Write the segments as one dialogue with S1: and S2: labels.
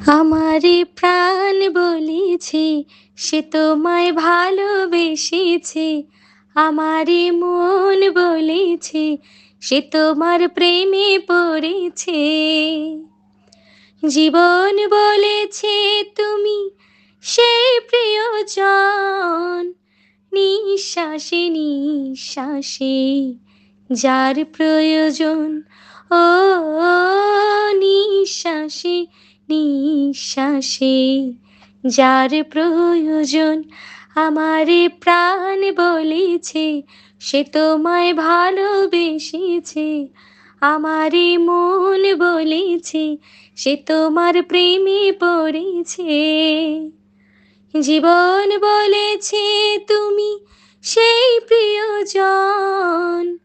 S1: আমারে প্রাণ বলেছে, সে তোমায় ভালোবেসেছে। আমারে মন বলেছে, সে তোমার প্রেমে পড়েছে। জীবন বলেছে তুমি সেই প্রিয়জন, নিঃশ্বাসে নিঃশ্বাসে যার প্রয়োজন। ও নিঃশ্বাসে নিঃশ্বাসে যার প্রয়োজন। আমারে প্রাণ বলেছে, সে তোমায় ভালোবেসেছে। আমারে মন বলেছে, সে তোমার প্রেমে পড়েছে। জীবন বলেছে তুমি সেই প্রিয়জন,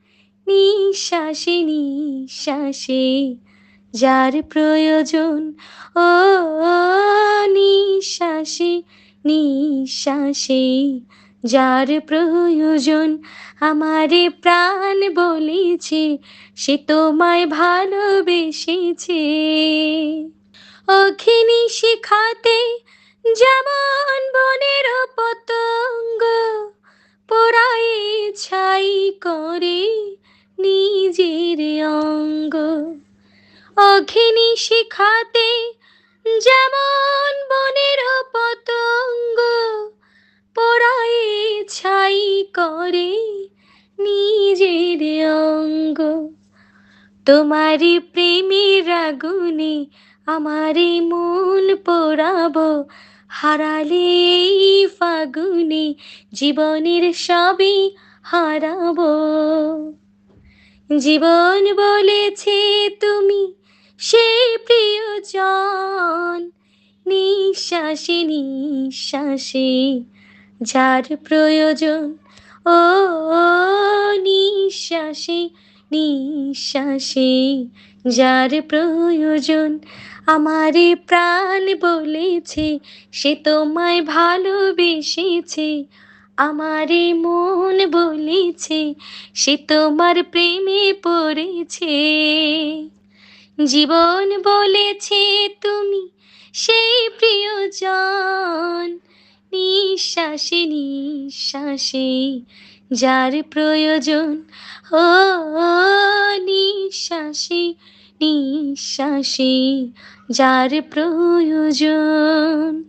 S1: নিঃশ্বাসে নিঃশ্বাসে যার প্রয়োজন। ও নিঃশ্বাসে নিঃশ্বাসে যার প্রয়োজন। আমারে প্রাণ বলেছে, সে তোমায় ভালোবেসেছে। অঘিনী শিখাতে যেমন বনের পতঙ্গ পোড়ায়ে ছাই করে নিজের অঙ্গ। অঘিনী শিখাতে যেমন বনের পতঙ্গ পোড়ায়ে ছাই করে নিজের অঙ্গ। তোমারি প্রেমের আগুনে আমারে মন পোড়াবো, হারালে এই ফাগুনে জীবনের সবই হারাবো। জীবন বলেছে তুমি সেই প্রিয়জন, নিঃশ্বাসে নিঃশ্বাসে যার প্রয়োজন। ও নিঃশ্বাসে নিঃশ্বাসে যার প্রয়োজন। আমারে প্রাণ বলেছে, সে তোমায় ভালোবেসেছে। আমারে মন বলেছে, সে তোমার প্রেমে পড়েছে। জীবন বলেছে তুমি সেই প্রিয়জন, নিঃশ্বাসে নিঃশ্বাসে যার প্রয়োজন। ও নিঃশ্বাসে নিঃশ্বাসে যার প্রয়োজন।